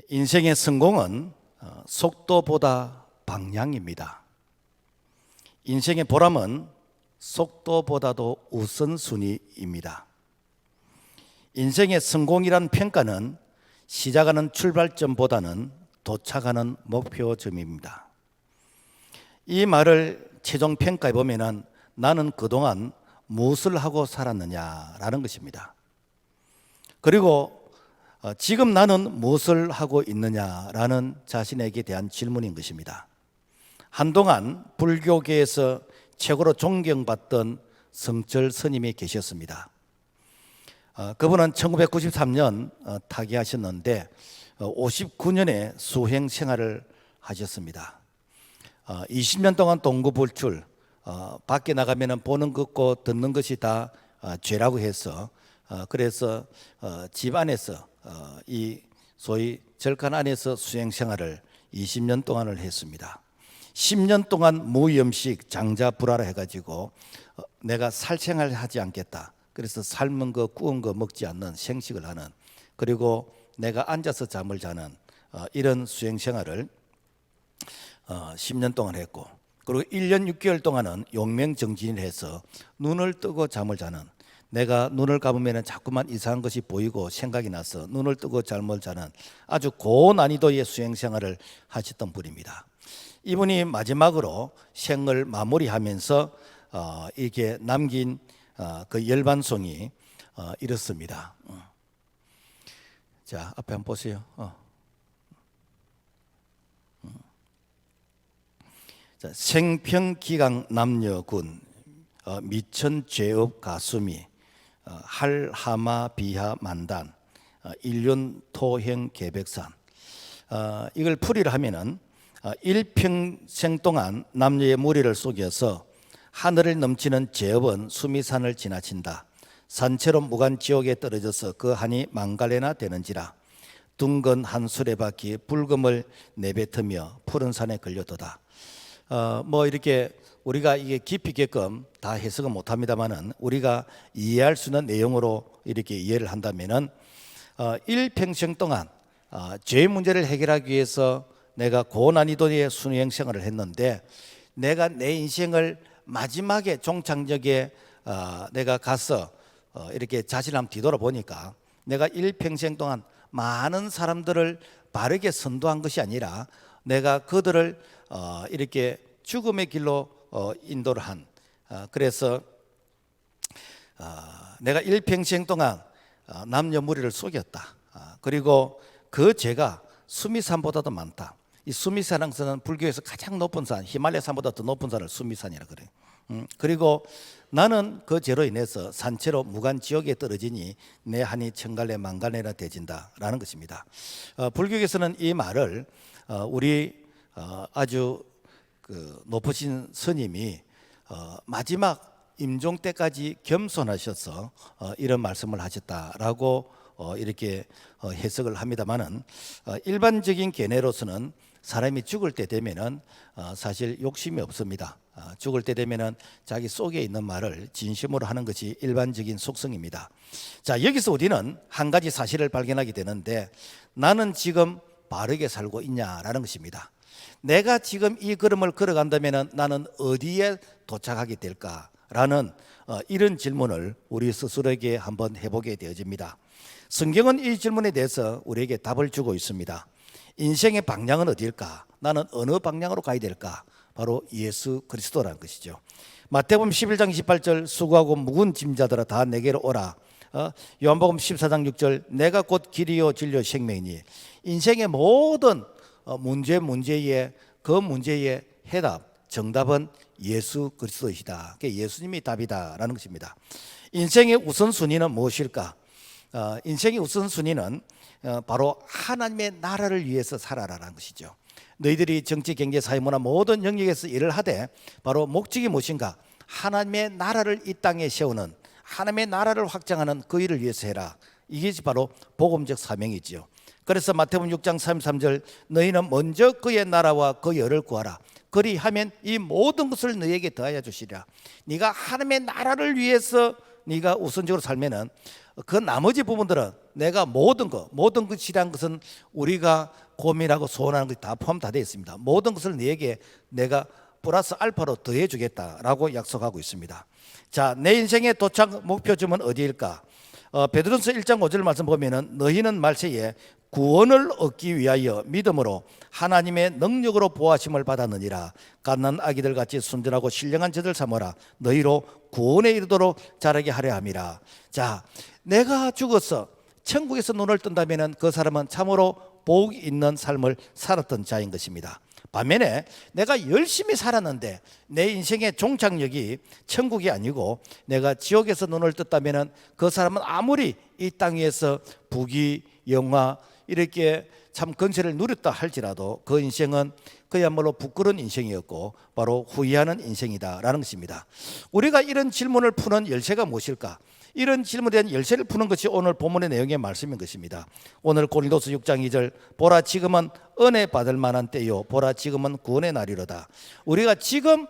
인생의 성공은 속도보다 방향입니다. 인생의 보람은 속도보다도 우선순위입니다. 인생의 성공이란 평가는 시작하는 출발점보다는 도착하는 목표점입니다. 이 말을 최종 평가해 보면 나는 그동안 무엇을 하고 살았느냐라는 것입니다. 그리고 지금 나는 무엇을 하고 있느냐라는 자신에게 대한 질문인 것입니다. 한동안 불교계에서 최고로 존경받던 성철 스님이 계셨습니다. 그분은 1993년 타계하셨는데 59년의 수행 생활을 하셨습니다. 20년 동안 동구불출, 밖에 나가면 보는 것고 듣는 것이 다 죄라고 해서 그래서 집 안에서 이 소위 절간 안에서 수행 생활을 20년 동안을 했습니다. 10년 동안 무염식 장자불화를 해가지고 내가 살생활을 하지 않겠다. 그래서 삶은 거 구운 거 먹지 않는 생식을 하는, 그리고 내가 앉아서 잠을 자는 이런 수행 생활을 10년 동안 했고, 그리고 1년 6개월 동안은 용맹정진을 해서 눈을 뜨고 잠을 자는, 내가 눈을 감으면 자꾸만 이상한 것이 보이고 생각이 나서 눈을 뜨고 잠을 자는 아주 고난이도의 수행 생활을 하셨던 분입니다. 이분이 마지막으로 생을 마무리하면서 이게 남긴 그 열반송이 이렇습니다. 자, 앞에 한번 보세요. 자, 생평기강 남녀군 미천죄업 가수미 할하마 비하 만단 일륜 토행 계백산. 이걸 풀이를 하면은 일평생 동안 남녀의 무리를 속여서 하늘을 넘치는 죄업은 수미산을 지나친다. 산채로 무간 지옥에 떨어져서 그 한이 망갈래나 되는지라. 둥근 한 수레바퀴 붉음을 내뱉으며 푸른 산에 걸려도다. 뭐 이렇게 우리가 이게 깊이 있게끔 다 해석은 못합니다만은 우리가 이해할 수 있는 내용으로 이렇게 이해를 한다면은 일평생 동안 죄 문제를 해결하기 위해서 내가 고난이도의 수행 생활을 했는데, 내가 내 인생을 마지막에 종착역에 내가 가서 이렇게 자신을 한번 뒤돌아보니까 내가 일평생 동안 많은 사람들을 바르게 선도한 것이 아니라 내가 그들을 이렇게 죽음의 길로 인도를 한, 그래서 내가 일평생 동안 남녀 무리를 속였다. 그리고 그 죄가 수미산보다도 많다. 이 수미산은 불교에서 가장 높은 산, 히말라야 산보다 더 높은 산을 수미산이라 그래요. 그리고 나는 그 죄로 인해서 산채로 무간 지옥에 떨어지니 내 한이 천갈래 만갈래나 되진다라는 것입니다. 불교에서는 이 말을 우리 아주 그 높으신 스님이 마지막 임종 때까지 겸손하셔서 이런 말씀을 하셨다라고 이렇게 해석을 합니다만은 일반적인 견해로서는 사람이 죽을 때 되면은 사실 욕심이 없습니다. 죽을 때 되면은 자기 속에 있는 말을 진심으로 하는 것이 일반적인 속성입니다. 자, 여기서 우리는 한 가지 사실을 발견하게 되는데, 나는 지금 바르게 살고 있냐라는 것입니다. 내가 지금 이 걸음을 걸어간다면은 나는 어디에 도착하게 될까라는 이런 질문을 우리 스스로에게 한번 해보게 되어집니다. 성경은 이 질문에 대해서 우리에게 답을 주고 있습니다. 인생의 방향은 어디일까? 나는 어느 방향으로 가야 될까? 바로 예수 그리스도라는 것이죠. 마태복음 11장 28절 수고하고 무거운 짐자들아 다 내게로 오라. 요한복음 14장 6절 내가 곧 길이요 진리요 생명이니. 인생의 모든 문제의 그 문제의 해답, 정답은 예수 그리스도이시다. 그게 예수님이 답이다라는 것입니다. 인생의 우선순위는 무엇일까? 인생의 우선순위는 바로 하나님의 나라를 위해서 살아라라는 것이죠. 너희들이 정치, 경제, 사회, 문화 모든 영역에서 일을 하되 바로 목적이 무엇인가? 하나님의 나라를 이 땅에 세우는, 하나님의 나라를 확장하는 그 일을 위해서 해라. 이게 바로 복음적 사명이지요. 그래서 마태복음 6장 33절 너희는 먼저 그의 나라와 그 의를 구하라. 그리하면 이 모든 것을 너희에게 더하여 주시리라. 네가 하나님의 나라를 위해서 네가 우선적으로 살면은 그 나머지 부분들은 내가 모든 것이란 것은 우리가 고민하고 소원하는 것이 다 포함 다 되어 있습니다. 모든 것을 너에게 내가 플러스 알파로 더해 주겠다라고 약속하고 있습니다. 자, 내 인생의 도착 목표점은 어디일까? 베드로서 1장 5절 말씀 보면은 너희는 말세에 구원을 얻기 위하여 믿음으로 하나님의 능력으로 보호하심을 받았느니라. 갓난 아기들 같이 순전하고 신령한 저들 삼아라. 너희로 구원에 이르도록 자라게 하려 함이라. 자, 내가 죽어서 천국에서 눈을 뜬다면은 그 사람은 참으로 복 있는 삶을 살았던 자인 것입니다. 반면에 내가 열심히 살았는데 내 인생의 종착역이 천국이 아니고 내가 지옥에서 눈을 떴다면 그 사람은 아무리 이 땅 위에서 부귀 영화 이렇게 참 건세를 누렸다 할지라도 그 인생은 그야말로 부끄러운 인생이었고 바로 후회하는 인생이다라는 것입니다. 우리가 이런 질문을 푸는 열쇠가 무엇일까? 이런 질문에 대한 열쇠를 푸는 것이 오늘 본문의 내용의 말씀인 것입니다. 오늘 고린도서 6장 2절 보라 지금은 은혜 받을 만한 때요 보라 지금은 구원의 날이로다. 우리가 지금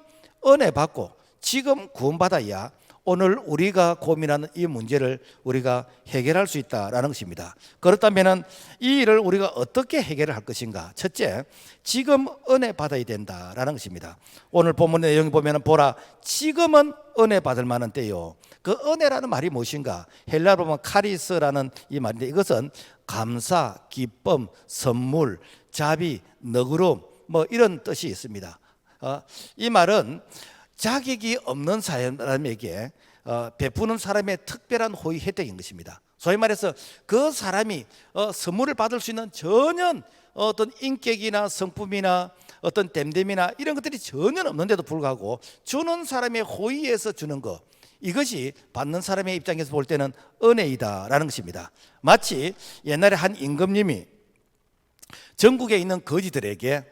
은혜 받고 지금 구원받아야 오늘 우리가 고민하는 이 문제를 우리가 해결할 수 있다라는 것입니다. 그렇다면 이 일을 우리가 어떻게 해결을 할 것인가? 첫째, 지금 은혜 받아야 된다라는 것입니다. 오늘 본문의 내용을 보면 보라 지금은 은혜 받을 만한 때요. 그 은혜라는 말이 무엇인가? 헬라어로 보면 카리스라는 이 말인데 이것은 감사, 기쁨, 선물, 자비, 너그러움 뭐 이런 뜻이 있습니다. 이 말은 자격이 없는 사람에게 베푸는 사람의 특별한 호의 혜택인 것입니다. 소위 말해서 그 사람이 선물을 받을 수 있는 전혀 어떤 인격이나 성품이나 어떤 댐댐이나 이런 것들이 전혀 없는데도 불구하고 주는 사람의 호의에서 주는 것, 이것이 받는 사람의 입장에서 볼 때는 은혜이다라는 것입니다. 마치 옛날에 한 임금님이 전국에 있는 거지들에게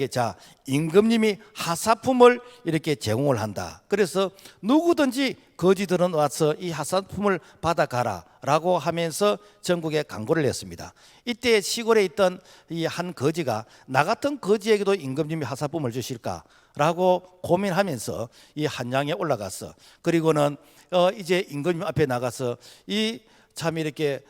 자 임금님이 하사품을 이렇게 제공을 한다. 그래서 누구든지 거지들은 와서 이 하사품을 받아가라 라고 하면서 전국에 광고를 했습니다. 이때 시골에 있던 이 한 거지가 나 같은 거지에게도 임금님이 하사품을 주실까 라고 고민하면서 이 한양에 올라갔어. 그리고는 이제 임금님 앞에 나가서 이 참 이렇게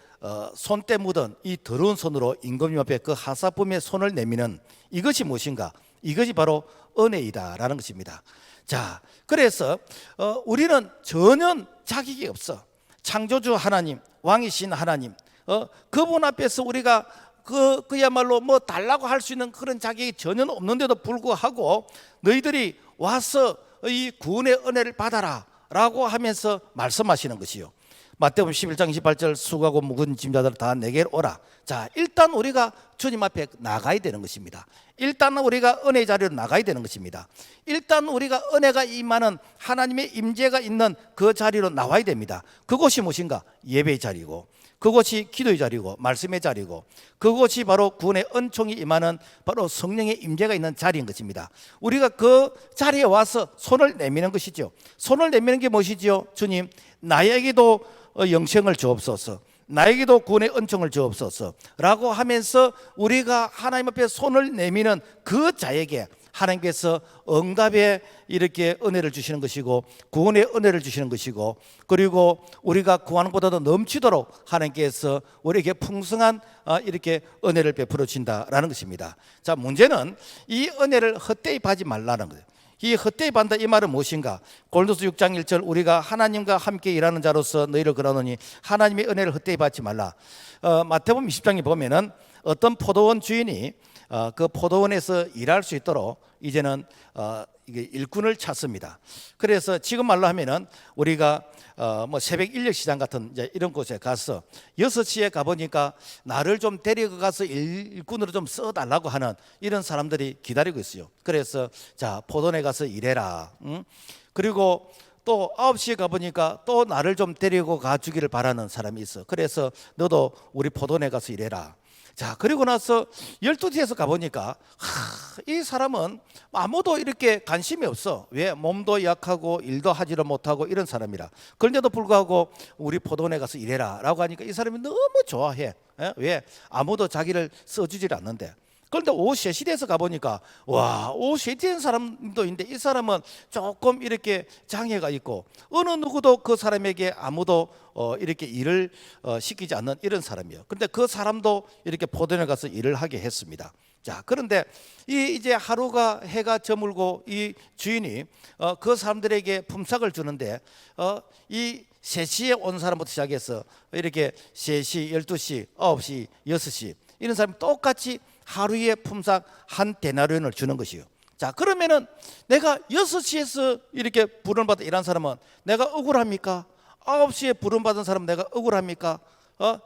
손때 묻은 이 더러운 손으로 임금님 앞에 그 하사품의 손을 내미는 이것이 무엇인가? 이것이 바로 은혜이다라는 것입니다. 자, 그래서 우리는 전혀 자격이 없어. 창조주 하나님, 왕이신 하나님, 그분 앞에서 우리가 그야말로 뭐 달라고 할 수 있는 그런 자격이 전혀 없는데도 불구하고 너희들이 와서 이 구원의 은혜를 받아라 라고 하면서 말씀하시는 것이요. 마태복음 11장 28절 수고하고 무거운 짐자들 다 내게 오라. 자, 일단 우리가 주님 앞에 나가야 되는 것입니다. 일단 우리가 은혜의 자리로 나가야 되는 것입니다. 일단 우리가 은혜가 임하는 하나님의 임재가 있는 그 자리로 나와야 됩니다. 그곳이 무엇인가? 예배의 자리고, 그곳이 기도의 자리고, 말씀의 자리고, 그곳이 바로 구원의 은총이 임하는 바로 성령의 임재가 있는 자리인 것입니다. 우리가 그 자리에 와서 손을 내미는 것이죠. 손을 내미는 게 무엇이죠? 주님, 나에게도 영생을 주옵소서, 나에게도 구원의 은총을 주옵소서 라고 하면서 우리가 하나님 앞에 손을 내미는 그 자에게 하나님께서 응답에 이렇게 은혜를 주시는 것이고 구원의 은혜를 주시는 것이고, 그리고 우리가 구하는 것보다도 넘치도록 하나님께서 우리에게 풍성한 이렇게 은혜를 베풀어 주신다라는 것입니다. 자, 문제는 이 은혜를 헛되이 받지 말라는 거예요. 이 헛되이 받는다 이 말은 무엇인가? 고린도서 6장 1절 우리가 하나님과 함께 일하는 자로서 너희를 그러노니 하나님의 은혜를 헛되이 받지 말라. 마태복음 20장에 보면은 어떤 포도원 주인이 그 포도원에서 일할 수 있도록 이제는 이게 일꾼을 찾습니다. 그래서 지금 말로 하면은 우리가 뭐 새벽 인력 시장 같은 이제 이런 곳에 가서 6시에 가보니까 나를 좀 데리고 가서 일꾼으로 좀 써달라고 하는 이런 사람들이 기다리고 있어요. 그래서 자, 포도원에 가서 일해라. 그리고 또 9시에 가보니까 또 나를 좀 데리고 가주기를 바라는 사람이 있어. 그래서 너도 우리 포도원에 가서 일해라. 자, 그리고 나서 12시에서 가보니까 이 사람은 아무도 이렇게 관심이 없어. 왜? 몸도 약하고 일도 하지를 못하고 이런 사람이라. 그런데도 불구하고 우리 포도원에 가서 일해라 라고 하니까 이 사람이 너무 좋아해. 왜? 아무도 자기를 써주질 않는데. 그런데 오후 3시 돼서 가보니까 와, 오후 3시 된 사람도 있는데 이 사람은 조금 이렇게 장애가 있고 어느 누구도 그 사람에게 아무도 이렇게 일을 시키지 않는 이런 사람이에요. 그런데 그 사람도 이렇게 포도원에 가서 일을 하게 했습니다. 자, 그런데 이제 하루가 해가 저물고 이 주인이 그 사람들에게 품삯을 주는데 이 3시에 온 사람부터 시작해서 이렇게 3시, 12시, 9시, 6시 이런 사람이 똑같이 하루에 품삯 한 데나리온을 주는 것이요. 자, 그러면은 내가 6시에서 이렇게 부름받아 일한 사람은 내가 억울합니까? 9시에 부름받은 사람은 내가 억울합니까?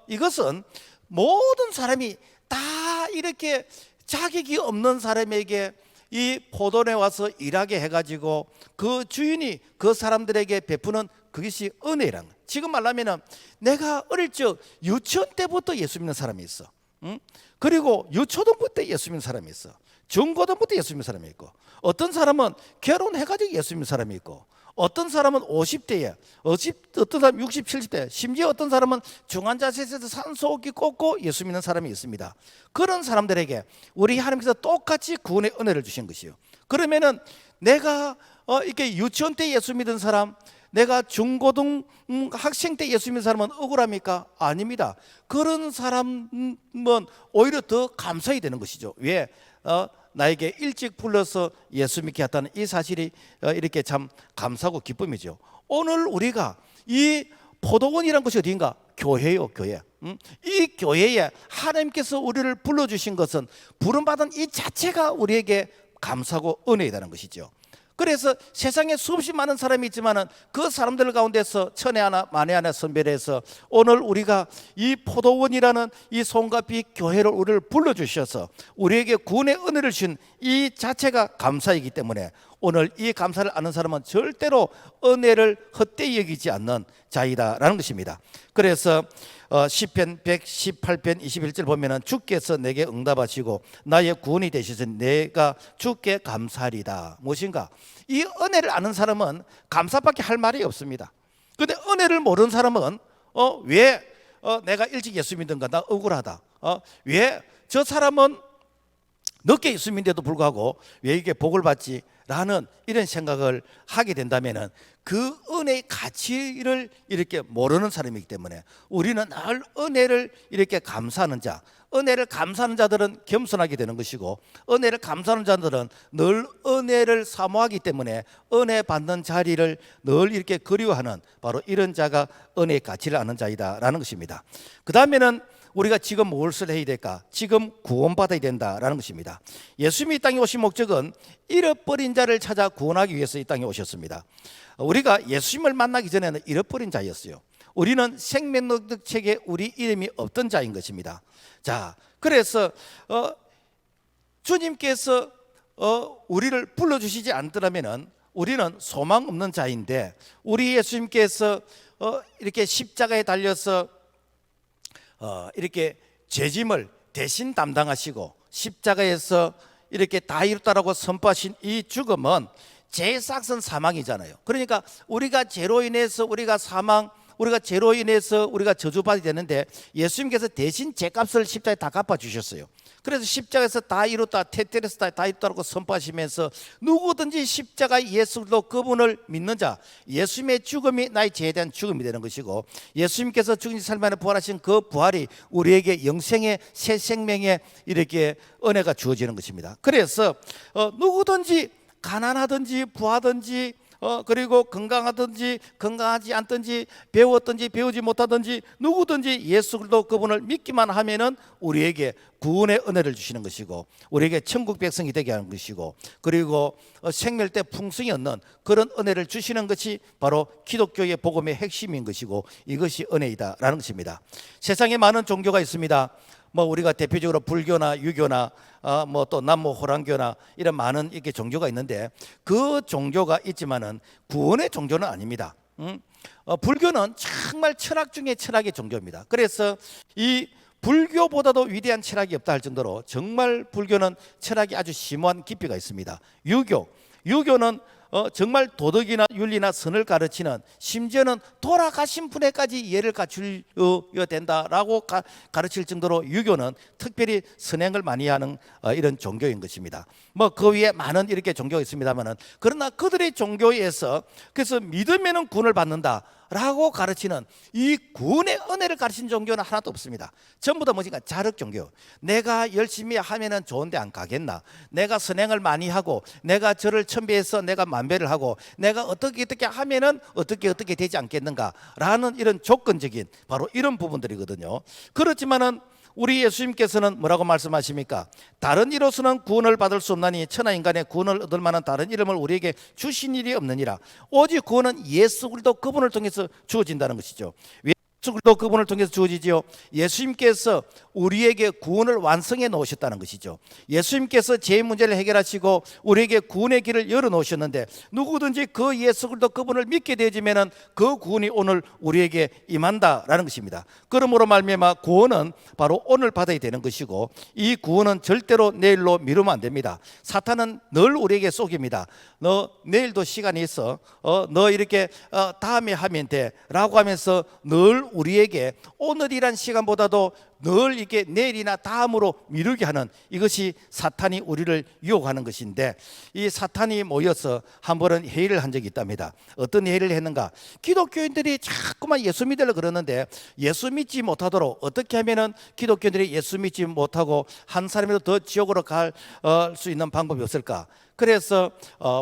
이것은 모든 사람이 다 이렇게 자격이 없는 사람에게 이 포도원에 와서 일하게 해가지고 그 주인이 그 사람들에게 베푸는 그것이 은혜란 거예요. 지금 말하면은 내가 어릴 적 유치원 때부터 예수 믿는 사람이 있어. 그리고 유초등부 때 예수 믿는 사람이 있어. 중고등부 때 예수 믿는 사람이 있고, 어떤 사람은 결혼해가지고 예수 믿는 사람이 있고, 어떤 사람은 50대에, 어떤 사람은 60, 70대, 심지어 어떤 사람은 중환자실에서 산소호흡기 꽂고 예수 믿는 사람이 있습니다. 그런 사람들에게 우리 하나님께서 똑같이 구원의 은혜를 주신 것이요. 그러면은 내가 이렇게 유치원 때 예수 믿은 사람, 내가 중고등 학생 때 예수 믿는 사람은 억울합니까? 아닙니다. 그런 사람은 오히려 더 감사해야 되는 것이죠. 왜? 나에게 일찍 불러서 예수 믿게 했다는 이 사실이 이렇게 참 감사하고 기쁨이죠. 오늘 우리가 이 포도원이란 것이 어디인가? 교회요, 교회. 이 교회에 하나님께서 우리를 불러주신 것은 부름받은 이 자체가 우리에게 감사하고 은혜이라는 것이죠. 그래서 세상에 수없이 많은 사람이 있지만은 그 사람들 가운데서 천에 하나 만에 하나 선별해서 오늘 우리가 이 포도원이라는 이 손가피 교회를 우리를 불러주셔서 우리에게 구원의 은혜를 주신 이 자체가 감사이기 때문에 오늘 이 감사를 아는 사람은 절대로 은혜를 헛되이 여기지 않는 자이다라는 것입니다. 그래서 시편 118편 21절 보면은 주께서 내게 응답하시고 나의 구원이 되셔서 내가 주께 감사하리다. 무엇인가? 이 은혜를 아는 사람은 감사밖에 할 말이 없습니다. 그런데 은혜를 모르는 사람은 왜 내가 일찍 예수 믿는가? 나 억울하다. 왜 저 사람은 늦게 예수 믿는데도 불구하고 왜 이게 복을 받지? 라는 이런 생각을 하게 된다면은 그 은혜의 가치를 이렇게 모르는 사람이기 때문에 우리는 늘 은혜를 이렇게 감사하는 자, 은혜를 감사하는 자들은 겸손하게 되는 것이고 은혜를 감사하는 자들은 늘 은혜를 사모하기 때문에 은혜 받는 자리를 늘 이렇게 그리워하는 바로 이런 자가 은혜의 가치를 아는 자이다라는 것입니다. 그 다음에는 우리가 지금 무엇을 해야 될까? 지금 구원받아야 된다라는 것입니다. 예수님이 이 땅에 오신 목적은 잃어버린 자를 찾아 구원하기 위해서 이 땅에 오셨습니다. 우리가 예수님을 만나기 전에는 잃어버린 자였어요. 우리는 생명책에 우리 이름이 없던 자인 것입니다. 자, 그래서 주님께서 우리를 불러주시지 않더라면 우리는 소망 없는 자인데 우리 예수님께서 이렇게 십자가에 달려서 이렇게 죄짐을 대신 담당하시고 십자가에서 이렇게 다 이뤘다라고 선포하신 이 죽음은 죄의 싹은 사망이잖아요. 그러니까 우리가 죄로 인해서 우리가 저주받게 되는데 예수님께서 대신 죄값을 십자가에 다 갚아주셨어요. 그래서 십자가에서 다 이뤘다, 테텔에서 다 이뤘다고 선포하시면서 누구든지 십자가 예수 그리스도 그분을 믿는 자, 예수님의 죽음이 나의 죄에 대한 죽음이 되는 것이고 예수님께서 죽은 지 3일 만에 부활하신 그 부활이 우리에게 영생의 새 생명의 이렇게 은혜가 주어지는 것입니다. 그래서 누구든지 가난하든지 부하든지 그리고 건강하든지 건강하지 않든지 배웠든지 배우지 못하든지 누구든지 예수 그리스도 그분을 믿기만 하면은 우리에게 구원의 은혜를 주시는 것이고 우리에게 천국 백성이 되게 하는 것이고 그리고 생멸 때 풍성이 없는 그런 은혜를 주시는 것이 바로 기독교의 복음의 핵심인 것이고 이것이 은혜이다라는 것입니다. 세상에 많은 종교가 있습니다. 우리가 대표적으로 불교나 유교나 또 남모 호랑교나 이런 많은 이렇게 종교가 있는데 그 종교가 있지만은 구원의 종교는 아닙니다. 불교는 정말 철학 중에 철학의 종교입니다. 그래서 이 불교보다도 위대한 철학이 없다 할 정도로 정말 불교는 철학이 아주 심오한 깊이가 있습니다. 유교는 정말 도덕이나 윤리나 선을 가르치는, 심지어는 돌아가신 분에까지 예를 갖추어야 된다라고 가르칠 정도로 유교는 특별히 선행을 많이 하는 이런 종교인 것입니다. 뭐 그 위에 많은 이렇게 종교가 있습니다만은, 그러나 그들의 종교에서 그래서 믿으면은 구원을 받는다 라고 가르치는 이 구원의 은혜를 가르치는 종교는 하나도 없습니다. 전부 다 뭐니까 자력 종교. 내가 열심히 하면은 좋은데 안 가겠나, 내가 선행을 많이 하고 내가 저를 첨배해서 내가 만배를 하고 내가 어떻게 하면은 어떻게 되지 않겠는가 라는 이런 조건적인 바로 이런 부분들이거든요. 그렇지만은 우리 예수님께서는 뭐라고 말씀하십니까? 다른 이로서는 구원을 받을 수 없나니 천하 인간의 구원을 얻을 만한 다른 이름을 우리에게 주신 일이 없느니라. 오직 구원은 예수 그리스도 그분을 통해서 주어진다는 것이죠. 예수 그리스도 그분을 통해서 주어지지요. 예수님께서 우리에게 구원을 완성해 놓으셨다는 것이죠. 예수님께서 죄의 문제를 해결하시고 우리에게 구원의 길을 열어 놓으셨는데, 누구든지 그 예수 그리스도 그분을 믿게 되어지면은 그 구원이 오늘 우리에게 임한다라는 것입니다. 그러므로 말미암아 구원은 바로 오늘 받아야 되는 것이고, 이 구원은 절대로 내일로 미루면 안 됩니다. 사탄은 늘 우리에게 속입니다. 너 내일도 시간이 있어, 너 이렇게 다음에 하면 돼 라고 하면서 늘 우리에게 오늘이란 시간보다도 늘 이렇게 내일이나 다음으로 미루게 하는, 이것이 사탄이 우리를 유혹하는 것인데, 이 사탄이 모여서 한 번은 회의를 한 적이 있답니다. 어떤 회의를 했는가? 기독교인들이 자꾸만 예수 믿으려고 그러는데 예수 믿지 못하도록 어떻게 하면은 기독교인들이 예수 믿지 못하고 한 사람이라도 더 지옥으로 갈 수 있는 방법이 없을까? 그래서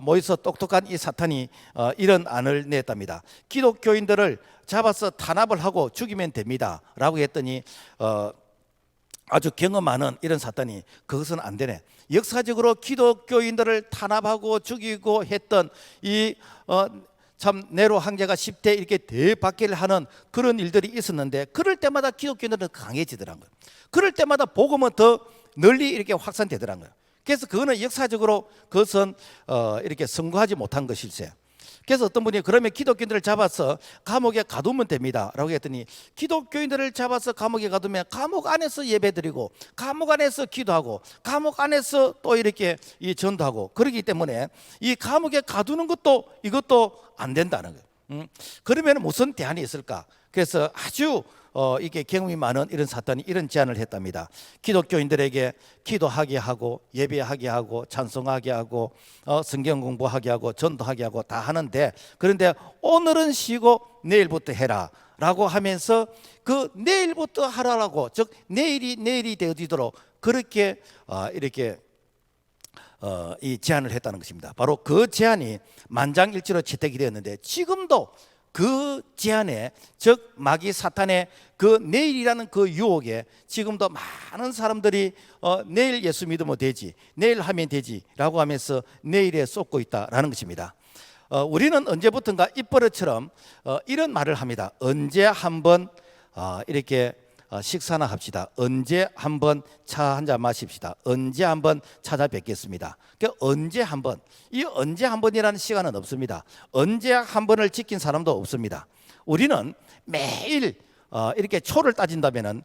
모여서 똑똑한 이 사탄이 이런 안을 냈답니다. 기독교인들을 잡아서 탄압을 하고 죽이면 됩니다 라고 했더니 아주 경험 많은 이런 사탄이 그것은 안 되네, 역사적으로 기독교인들을 탄압하고 죽이고 했던 이 참 네로 황제가 10대 이렇게 대박해를 하는 그런 일들이 있었는데, 그럴 때마다 기독교인들은 강해지더라고요. 그럴 때마다 복음은 더 널리 이렇게 확산되더라고요. 그래서 그거는 역사적으로 그것은 이렇게 성공하지 못한 것일세. 그래서 어떤 분이 그러면 기독교인들을 잡아서 감옥에 가두면 됩니다 라고 했더니, 기독교인들을 잡아서 감옥에 가두면 감옥 안에서 예배드리고 감옥 안에서 기도하고 감옥 안에서 또 이렇게 이 전도하고, 그러기 때문에 이 감옥에 가두는 것도 이것도 안 된다는 거예요. 그러면 무슨 대안이 있을까? 그래서 아주 이게 경험이 많은 이런 사탄이 이런 제안을 했답니다. 기독교인들에게 기도하게 하고 예배하게 하고 찬송하게 하고 성경 공부하게 하고 전도하게 하고 다 하는데, 그런데 오늘은 쉬고 내일부터 해라 라고 하면서 그 내일부터 하라라고, 즉 내일이 되어지도록 그렇게 이렇게 이 제안을 했다는 것입니다. 바로 그 제안이 만장일치로 채택이 되었는데, 지금도 그 제안에, 즉 마귀 사탄의 그 내일이라는 그 유혹에 지금도 많은 사람들이 내일 예수 믿으면 되지, 내일 하면 되지 라고 하면서 내일에 쏟고 있다라는 것입니다. 우리는 언제부턴가 입버릇처럼 이런 말을 합니다. 언제 한번 이렇게 식사나 합시다. 언제 한번 차 한 잔 마십시다. 언제 한번 찾아뵙겠습니다. 그러니까 언제 한번, 이 언제 한번이라는 시간은 없습니다. 언제 한 번을 지킨 사람도 없습니다. 우리는 매일 이렇게 초를 따진다면은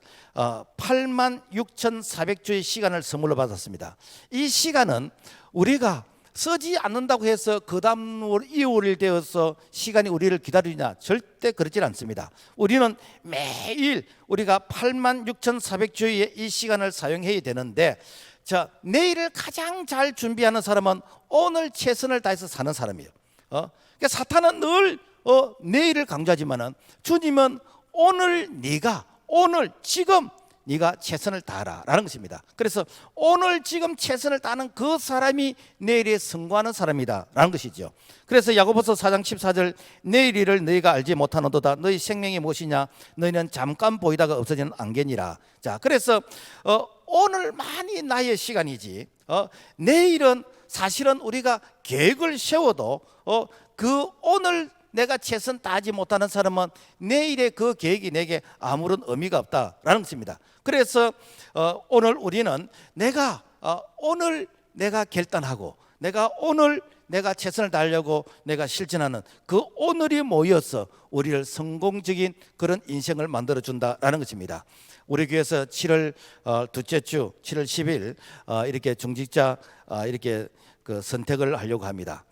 86,400주의 시간을 선물로 받았습니다. 이 시간은 우리가 쓰지 않는다고 해서 그 다음 이후를 되어서 시간이 우리를 기다리냐, 절대 그렇지 않습니다. 우리는 매일 우리가 86,400주의 이 시간을 사용해야 되는데, 자, 내일을 가장 잘 준비하는 사람은 오늘 최선을 다해서 사는 사람이에요. 그러니까 사탄은 늘 내일을 강조하지만은, 주님은 오늘 네가 오늘 지금 네가 최선을 다하라 라는 것입니다. 그래서 오늘 지금 최선을 다하는 그 사람이 내일에 성공하는 사람이다 라는 것이죠. 그래서 야고보서 4장 14절, 내일 일을 너희가 알지 못하노도다. 너희 생명이 무엇이냐? 너희는 잠깐 보이다가 없어지는 안개니라. 자, 그래서 오늘만이 나의 시간이지, 내일은 사실은 우리가 계획을 세워도 그 오늘 내가 최선 다하지 못하는 사람은 내일의 그 계획이 내게 아무런 의미가 없다라는 것입니다. 그래서 오늘 우리는 내가 오늘 내가 결단하고 내가 오늘 내가 최선을 다하려고 내가 실천하는 그 오늘이 모여서 우리를 성공적인 그런 인생을 만들어준다라는 것입니다. 우리 교회에서 7월 둘째 주 7월 10일 이렇게 중직자 이렇게 그 선택을 하려고 합니다.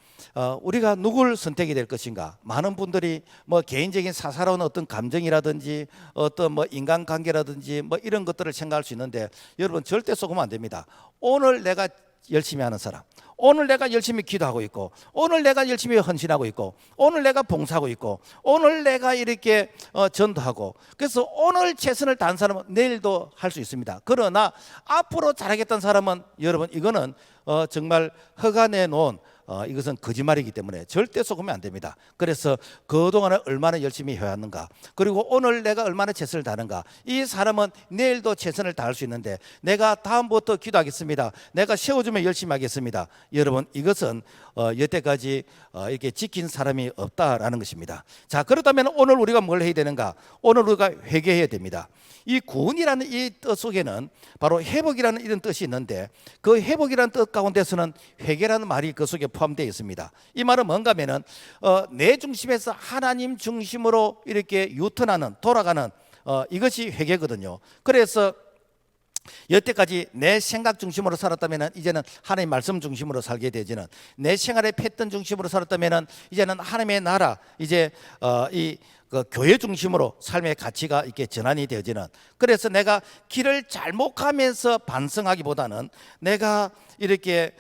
우리가 누굴 선택이 될 것인가? 많은 분들이 뭐 개인적인 사사로운 어떤 감정이라든지 어떤 뭐 인간관계라든지 뭐 이런 것들을 생각할 수 있는데, 여러분 절대 속으면 안 됩니다. 오늘 내가 열심히 하는 사람, 오늘 내가 열심히 기도하고 있고, 오늘 내가 열심히 헌신하고 있고, 오늘 내가 봉사하고 있고, 오늘 내가 이렇게 전도하고, 그래서 오늘 최선을 다한 사람은 내일도 할 수 있습니다. 그러나 앞으로 잘하겠다는 사람은, 여러분 이거는 정말 허가 내놓은 이것은 거짓말이기 때문에 절대 속으면 안 됩니다. 그래서 그동안에 얼마나 열심히 해왔는가, 그리고 오늘 내가 얼마나 최선을 다하는가, 이 사람은 내일도 최선을 다할 수 있는데, 내가 다음부터 기도하겠습니다, 내가 세워주면 열심히 하겠습니다, 여러분 이것은 여태까지 이렇게 지킨 사람이 없다라는 것입니다. 자, 그렇다면 오늘 우리가 뭘 해야 되는가? 오늘 우리가 회개해야 됩니다. 이 구원이라는 이 뜻 속에는 바로 회복이라는 이런 뜻이 있는데, 그 회복이라는 뜻 가운데서는 회개라는 말이 그 속에 포함되어 있습니다. 이 말은 뭔가 하면은 내 중심에서 하나님 중심으로 이렇게 유턴하는, 돌아가는 이것이 회개거든요. 그래서 여태까지 내 생각 중심으로 살았다면 이제는 하나님 말씀 중심으로 살게 되지는, 내 생활의 패턴 중심으로 살았다면 이제는 하나님의 나라, 이제 그 교회 중심으로 삶의 가치가 이렇게 전환이 되어지는, 그래서 내가 길을 잘못 가면서 반성하기보다는 내가 이렇게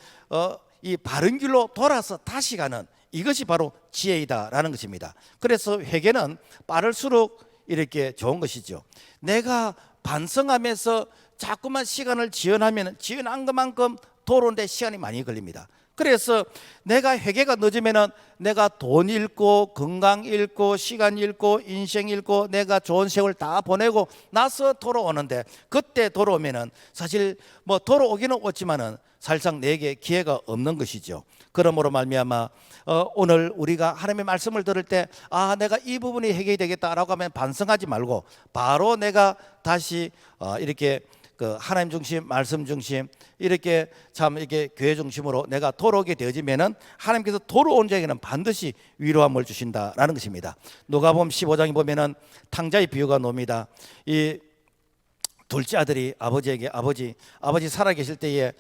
이 바른 길로 돌아서 다시 가는, 이것이 바로 지혜이다라는 것입니다. 그래서 회개는 빠를수록 이렇게 좋은 것이죠. 내가 반성하면서 자꾸만 시간을 지연하면 지연한 것만큼 돌아오는데 시간이 많이 걸립니다. 그래서 내가 회개가 늦으면은 내가 돈 잃고 건강 잃고 시간 잃고 인생 잃고 내가 좋은 세월 다 보내고 나서 돌아오는데, 그때 돌아오면은 사실 뭐 돌아오기는 오지만은 사실상 내게 기회가 없는 것이죠. 그러므로 말미암아 오늘 우리가 하나님의 말씀을 들을 때, 내가 이 부분이 해결이 되겠다라고 하면 반성하지 말고 바로 내가 다시 이렇게 그 하나님 중심, 말씀 중심, 이렇게 참 이렇게 교회 중심으로 내가 돌아오게 되어지면은 하나님께서 돌아온 자에게는 반드시 위로함을 주신다라는 것입니다. 누가복음 15장에 보면은 탕자의 비유가 나옵니다. 이 둘째 아들이 아버지에게 아버지 살아계실 때에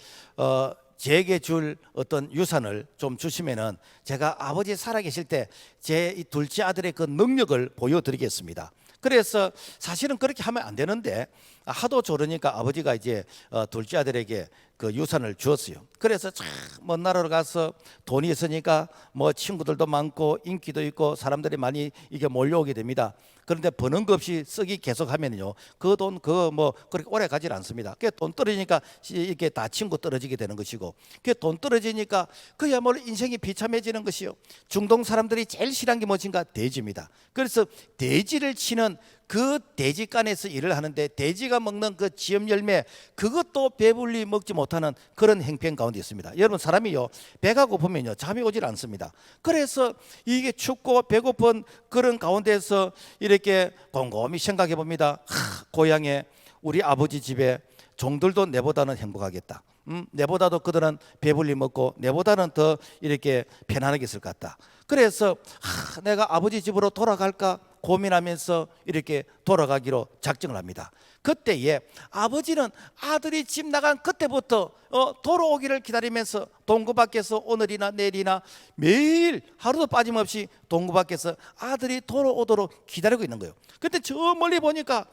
제게 줄 어떤 유산을 좀 주시면은 제가 아버지 살아계실 때 제 이 둘째 아들의 그 능력을 보여드리겠습니다. 그래서 사실은 그렇게 하면 안 되는데 하도 저러니까 아버지가 이제 둘째 아들에게 그 유산을 주었어요. 그래서 참 먼 나라로 가서 돈이 있으니까 뭐 친구들도 많고 인기도 있고 사람들이 많이 이게 몰려오게 됩니다. 그런데 버는 것 없이 쓰기 계속하면요, 그 돈 그 뭐 그렇게 오래 가지 않습니다. 그 돈 떨어지니까 이렇게 다 친구 떨어지게 되는 것이고, 그 돈 떨어지니까 그야말로 인생이 비참해지는 것이요. 중동 사람들이 제일 싫어하는 게 무엇인가? 돼지입니다. 그래서 돼지를 치는 그 돼지간에서 일을 하는데, 돼지가 먹는 그 지엽 열매, 그것도 배불리 먹지 못하는 그런 행편 가운데 있습니다. 여러분, 사람이요 배가 고프면요 잠이 오질 않습니다. 그래서 이게 춥고 배고픈 그런 가운데서 이렇게 곰곰이 생각해 봅니다. 고향에 우리 아버지 집에 종들도 내보다는 행복하겠다. 내보다도 그들은 배불리 먹고 내보다는 더 이렇게 편안하게 있을 것 같다. 그래서 내가 아버지 집으로 돌아갈까 고민하면서 이렇게 돌아가기로 작정을 합니다. 그때에 아버지는 아들이 집 나간 그때부터 돌아오기를 기다리면서 동구 밖에서 오늘이나 내일이나 매일 하루도 빠짐없이 동구 밖에서 아들이 돌아오도록 기다리고 있는 거예요. 그때 저 멀리 보니까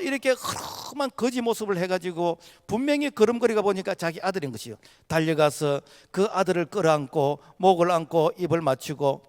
이렇게 허름한 거지 모습을 해가지고 분명히 걸음거리가 보니까 자기 아들인 것이요. 달려가서 그 아들을 끌어안고 목을 안고 입을 맞추고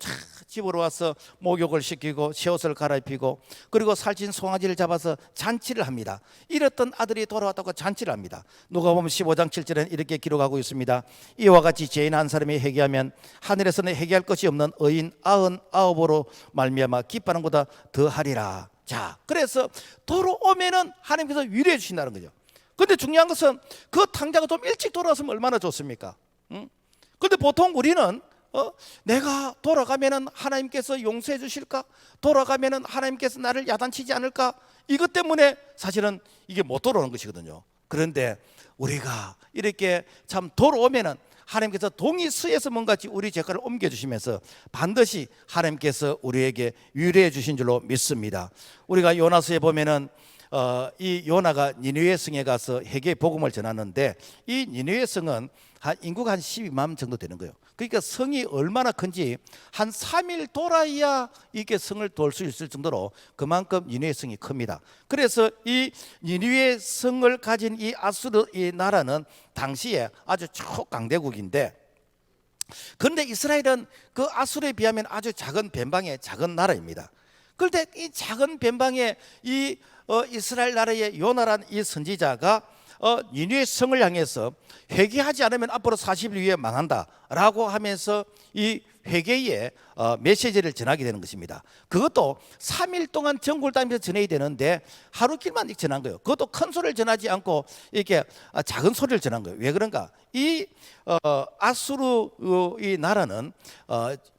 집으로 와서 목욕을 시키고 새 옷을 갈아입히고, 그리고 살찐 송아지를 잡아서 잔치를 합니다. 이랬던 아들이 돌아왔다고 잔치를 합니다. 누가복음 15장 7절에는 이렇게 기록하고 있습니다. 이와 같이 죄인 한 사람이 회개하면 하늘에서는 회개할 것이 없는 의인 99으로 말미암아 기뻐하는 것보다 더하리라. 자, 그래서 돌아오면은 하나님께서 위로해 주신다는 거죠. 근데 중요한 것은 그 탕자가 좀 일찍 돌아왔으면 얼마나 좋습니까? 근데 보통 우리는 내가 돌아가면은 하나님께서 용서해 주실까? 돌아가면은 하나님께서 나를 야단치지 않을까? 이것 때문에 사실은 이게 못 돌아오는 것이거든요. 그런데 우리가 이렇게 참 돌아오면은 하나님께서 동이서에서 뭔가 우리 죄가를 옮겨주시면서 반드시 하나님께서 우리에게 위로해 주신 줄로 믿습니다. 우리가 요나서에 보면은 이 요나가 니느웨 성에 가서 회개 복음을 전하는데, 이 니느웨 성은 인구가 한 12만 정도 되는 거예요. 그러니까 성이 얼마나 큰지 한 3일 돌아야 이게 성을 돌 수 있을 정도로 그만큼 니느웨의 성이 큽니다. 그래서 이 니느웨의 성을 가진 이 아수르 이 나라는 당시에 아주 초강대국인데, 그런데 이스라엘은 그 아수르에 비하면 아주 작은 변방의 작은 나라입니다. 그런데 이 작은 변방의 이 이스라엘 나라의 요나란 이 선지자가 니느웨 성을 향해서 회개하지 않으면 앞으로 40일 후에 망한다라고 하면서 이 회개의 메시지를 전하게 되는 것입니다. 그것도 3일 동안 전국을 다니면서 전해야 되는데 하루 길만 전한 거예요. 그것도 큰 소리를 전하지 않고 이렇게 작은 소리를 전한 거예요. 왜 그런가? 이 아수르 이 나라는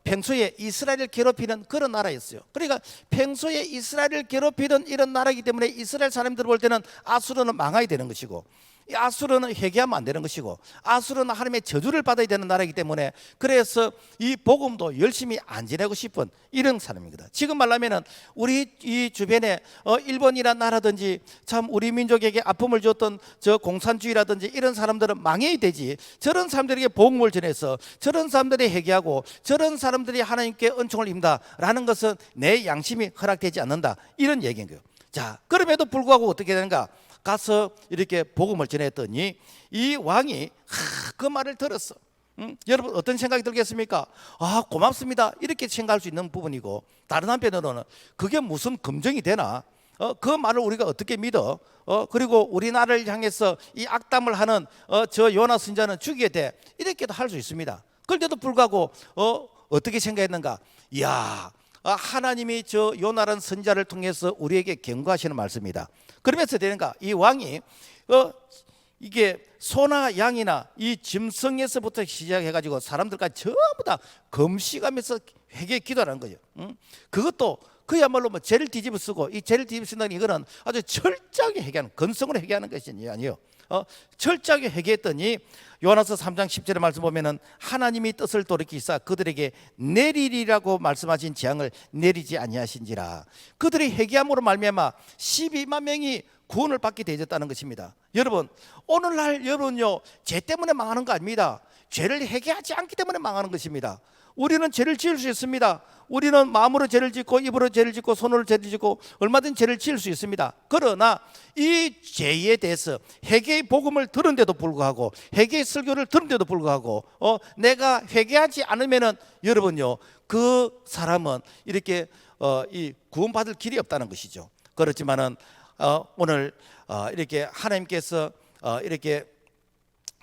평소에 이스라엘을 괴롭히는 그런 나라였어요. 그러니까 평소에 이스라엘을 괴롭히던 이런 나라이기 때문에 이스라엘 사람들 볼 때는 아수르는 망해야 되는 것이고, 이 아수르는 회개하면 안 되는 것이고, 아수르는 하나님의 저주를 받아야 되는 나라이기 때문에, 그래서 이 복음도 열심히 안 지내고 싶은 이런 사람입니다. 지금 말하면은 우리 이 주변에 일본이란 나라든지 참 우리 민족에게 아픔을 줬던 저 공산주의라든지 이런 사람들은 망해야 되지, 저런 사람들에게 복음을 전해서 저런 사람들이 회개하고 저런 사람들이 하나님께 은총을 입는다라는 것은 내 양심이 허락되지 않는다, 이런 얘기인 거예요. 자, 그럼에도 불구하고 어떻게 되는가? 가서 이렇게 복음을 전했더니 이 왕이 그 말을 들었어. 여러분 어떤 생각이 들겠습니까? 아, 고맙습니다, 이렇게 생각할 수 있는 부분이고, 다른 한편으로는 그게 무슨 검증이 되나? 그 말을 우리가 어떻게 믿어? 그리고 우리나라를 향해서 이 악담을 하는 저 요나 선지자는 죽이게 돼, 이렇게도 할 수 있습니다. 그런데도 불구하고 어떻게 생각했는가? 이야, 하나님이 저 요나라는 선지자를 통해서 우리에게 경고하시는 말씀이다. 그러면서 되는가? 이 왕이 이게 소나 양이나 이 짐승에서부터 시작해가지고 사람들까지 전부 다 금식하면서 회개 기도하는 거예요. 그것도 그야말로 뭐 죄를 뒤집어 쓰고, 이 죄를 뒤집어 쓴다는 이거는 아주 철저하게 회개하는, 건성으로 회개하는 것이 아니에요. 철저하게 회개했더니 요나서 3장 10절의 말씀 보면은 하나님이 뜻을 돌이키사 그들에게 내리리라고 말씀하신 재앙을 내리지 아니하신지라. 그들이 회개함으로 말미암아 12만 명이 구원을 받게 되었다는 것입니다. 여러분, 오늘날 여러분요, 죄 때문에 망하는 거 아닙니다. 죄를 회개하지 않기 때문에 망하는 것입니다. 우리는 죄를 지을 수 있습니다. 우리는 마음으로 죄를 짓고 입으로 죄를 짓고 손으로 죄를 짓고 얼마든지 죄를 지을 수 있습니다. 그러나 이 죄에 대해서 회개의 복음을 들은데도 불구하고, 회개의 설교를 들은데도 불구하고 내가 회개하지 않으면은 여러분요, 그 사람은 이렇게 이 구원받을 길이 없다는 것이죠. 그렇지만은 오늘 이렇게 하나님께서 이렇게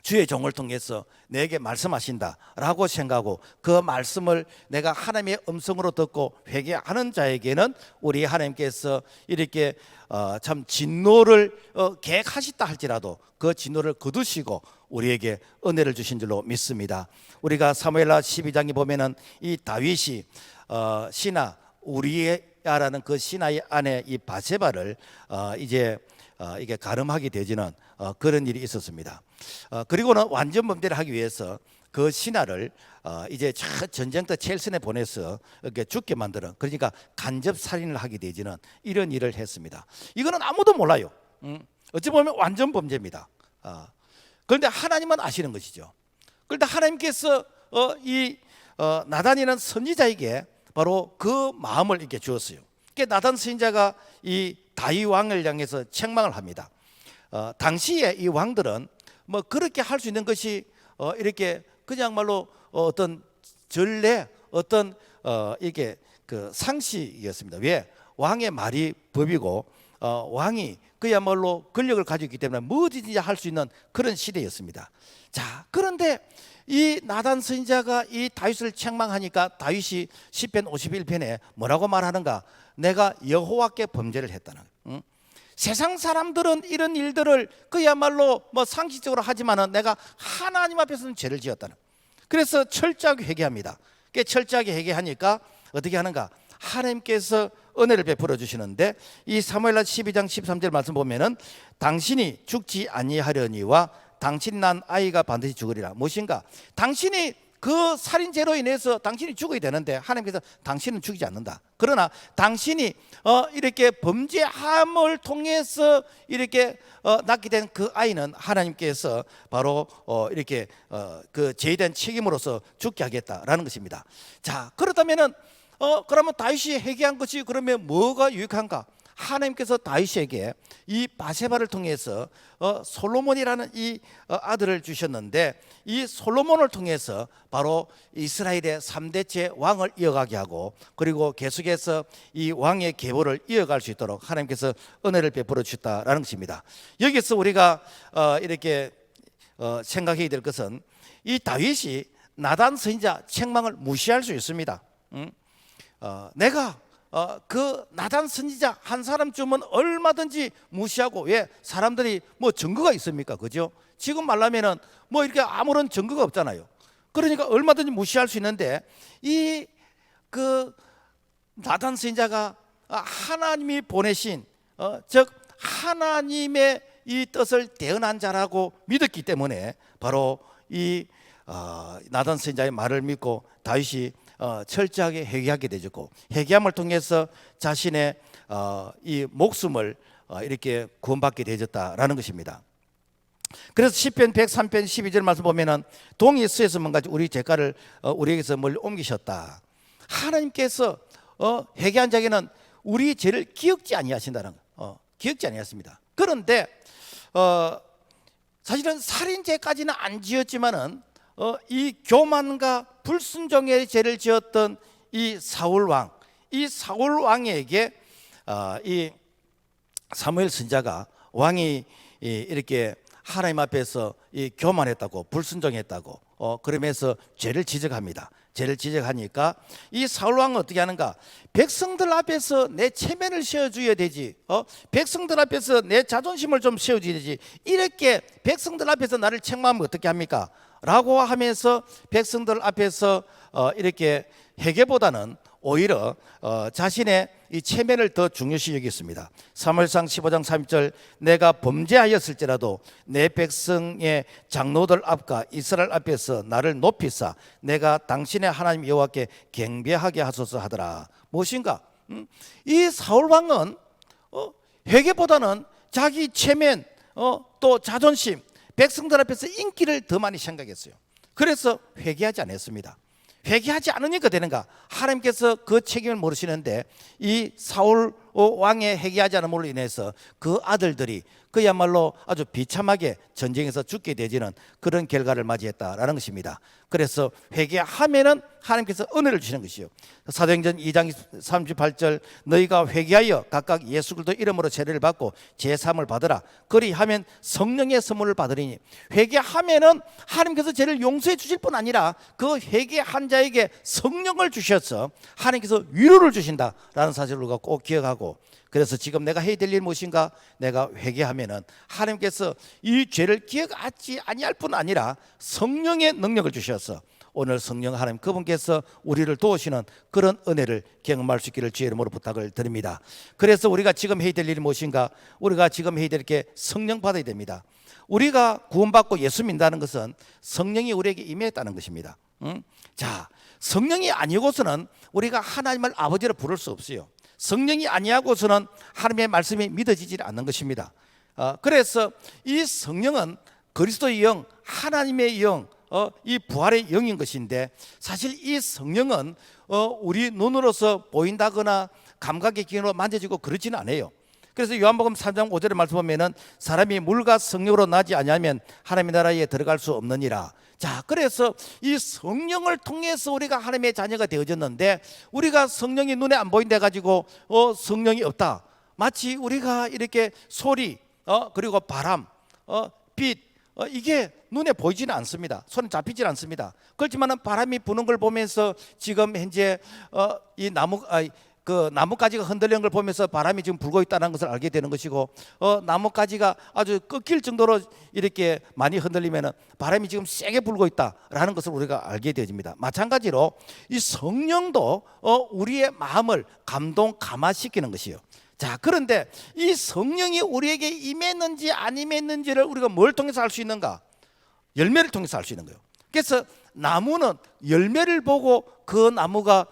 주의 종을 통해서 내게 말씀하신다라고 생각하고 그 말씀을 내가 하나님의 음성으로 듣고 회개하는 자에게는 우리 하나님께서 이렇게 참 진노를 계획하셨다 할지라도 그 진노를 거두시고 우리에게 은혜를 주신 줄로 믿습니다. 우리가 사무엘하 12장에 보면은 이 다윗이 시나 우리야라는 그 시나의 아내 이 바세바를 이제 이게 가름하게 되지는 그런 일이 있었습니다. 그리고는 완전 범죄를 하기 위해서 그 신하를 이제 전쟁 때 첼슨에 보내서 이렇게 죽게 만들어, 그러니까 간접 살인을 하게 되지는 이런 일을 했습니다. 이거는 아무도 몰라요. 어찌 보면 완전 범죄입니다. 그런데 하나님은 아시는 것이죠. 그런데 하나님께서 이 나단이라는 선지자에게 바로 그 마음을 이렇게 주었어요. 그러니까 나단 선지자가 이 다윗 왕을 향해서 책망을 합니다. 당시에 이 왕들은 뭐 그렇게 할 수 있는 것이 이렇게 그냥 말로 어떤 전례, 어떤 이게 그 상식이었습니다. 왜? 왕의 말이 법이고 왕이 그야말로 권력을 가지고 있기 때문에 뭐든지 할 수 있는 그런 시대였습니다. 자, 그런데 이 나단 선지자가 이 다윗을 책망하니까 다윗이 시편 51편에 뭐라고 말하는가? 내가 여호와께 범죄를 했다는 거예요. 세상 사람들은 이런 일들을 그야말로 뭐 상식적으로 하지만은 내가 하나님 앞에서는 죄를 지었다는. 그래서 철저하게 회개합니다. 철저하게 회개하니까 어떻게 하는가? 하나님께서 은혜를 베풀어 주시는데 이 사무엘하 12장 13절 말씀 보면은 당신이 죽지 아니하려니와 당신 난 아이가 반드시 죽으리라. 무엇인가? 당신이 그 살인죄로 인해서 당신이 죽어야 되는데 하나님께서 당신은 죽이지 않는다. 그러나 당신이 이렇게 범죄함을 통해서 이렇게 낳게 된 그 아이는 하나님께서 바로 이렇게 그 죄에 대한 책임으로서 죽게 하겠다라는 것입니다. 자, 그렇다면은 그러면 다윗이 회개한 것이 그러면 뭐가 유익한가? 하나님께서 다윗에게 이 바세바를 통해서 솔로몬이라는 이 아들을 주셨는데, 이 솔로몬을 통해서 바로 이스라엘의 3대째 왕을 이어가게 하고, 그리고 계속해서 이 왕의 계보를 이어갈 수 있도록 하나님께서 은혜를 베풀어 주셨다라는 것입니다. 여기서 우리가 이렇게 생각해야 될 것은, 이 다윗이 나단 선지자 책망을 무시할 수 있습니다. 내가 그 나단 선지자 한 사람쯤은 얼마든지 무시하고, 왜? 사람들이 뭐 증거가 있습니까? 그죠? 지금 말하면은 뭐 이렇게 아무런 증거가 없잖아요. 그러니까 얼마든지 무시할 수 있는데, 이 그 나단 선지자가 하나님이 보내신 즉 하나님의 이 뜻을 대언한 자라고 믿었기 때문에 바로 이 나단 선지자의 말을 믿고 다윗이 철저하게 회개하게 되었고, 회개함을 통해서 자신의 이 목숨을 이렇게 구원받게 되었다라는 것입니다. 그래서 시편 103편 12절 말씀 보면은 동이 쓰였으면 가지고 우리 죄가를 우리에게서 멀리 옮기셨다. 하나님께서 회개한 자에게는 우리 죄를 기억지 아니하신다는 거, 기억지 아니하십니다. 그런데 사실은 살인죄까지는 안 지었지만은 이 교만과 불순종의 죄를 지었던 이 사울 왕, 이 사울 왕에게 이 사무엘 선지자가 왕이 이렇게 하나님 앞에서 이 교만했다고, 불순종했다고 그러면서 죄를 지적합니다. 죄를 지적하니까 이 사울 왕은 어떻게 하는가? 백성들 앞에서 내 체면을 세워줘야 되지, 백성들 앞에서 내 자존심을 좀 세워줘야 되지, 이렇게 백성들 앞에서 나를 책망하면 어떻게 합니까? 라고 하면서 백성들 앞에서 이렇게 회개보다는 오히려 자신의 이 체면을 더 중요시 여겼습니다. 사무엘상 15장 30절, 내가 범죄하였을지라도 내 백성의 장로들 앞과 이스라엘 앞에서 나를 높이사 내가 당신의 하나님 여호와께 경배하게 하소서 하더라. 무엇인가? 이 사울 왕은 회개보다는 자기 체면, 또 자존심, 백성들 앞에서 인기를 더 많이 생각했어요. 그래서 회개하지 않았습니다. 회개하지 않으니까 되는가? 하나님께서 그 책임을 물으시는데, 이 사울 왕의 회개하지 않음으로 인해서 그 아들들이 그야말로 아주 비참하게 전쟁에서 죽게 되지는 그런 결과를 맞이했다라는 것입니다. 그래서 회개하면은 하나님께서 은혜를 주시는 것이요. 사도행전 2장 38절, 너희가 회개하여 각각 예수 그리스도 이름으로 세례를 받고 제사함을 받으라. 그리하면 성령의 선물을 받으리니, 회개하면은 하나님께서 죄를 용서해 주실 뿐 아니라 그 회개한 자에게 성령을 주셔서 하나님께서 위로를 주신다라는 사실을 우리가 꼭 기억하고, 그래서 지금 내가 해야 될 일 무엇인가? 내가 회개하면은 하나님께서 이 죄를 기억하지 아니할 뿐 아니라 성령의 능력을 주셔서 오늘 성령 하나님 그분께서 우리를 도우시는 그런 은혜를 경험할 수 있기를 주의 이름으로 부탁을 드립니다. 그래서 우리가 지금 해야 될 일이 무엇인가? 우리가 지금 해야 될 게 성령 받아야 됩니다. 우리가 구원받고 예수 믿는다는 것은 성령이 우리에게 임했다는 것입니다. 자, 성령이 아니고서는 우리가 하나님을 아버지로 부를 수 없어요. 성령이 아니하고서는 하나님의 말씀이 믿어지지 않는 것입니다. 그래서 이 성령은 그리스도의 영, 하나님의 영, 이 부활의 영인 것인데, 사실 이 성령은 우리 눈으로서 보인다거나 감각의 기능으로 만져지고 그러지는 않아요. 그래서 요한복음 3장 5절의 말씀 보면은 사람이 물과 성령으로 나지 아니하면 하나님의 나라에 들어갈 수 없느니라. 자, 그래서 이 성령을 통해서 우리가 하나님의 자녀가 되어졌는데, 우리가 성령이 눈에 안 보인다 가지고 성령이 없다. 마치 우리가 이렇게 소리, 그리고 바람, 빛, 이게 눈에 보이지는 않습니다. 손에 잡히지는 않습니다. 그렇지만은 바람이 부는 걸 보면서 지금 현재 이 나뭇가지가 흔들리는 걸 보면서 바람이 지금 불고 있다는 것을 알게 되는 것이고, 나뭇가지가 아주 꺾일 정도로 이렇게 많이 흔들리면 바람이 지금 세게 불고 있다라는 것을 우리가 알게 되어집니다. 마찬가지로 이 성령도 우리의 마음을 감화시키는 것이요. 자, 그런데 이 성령이 우리에게 임했는지 안 임했는지를 우리가 뭘 통해서 알 수 있는가? 열매를 통해서 알 수 있는 거예요. 그래서 나무는 열매를 보고 그 나무가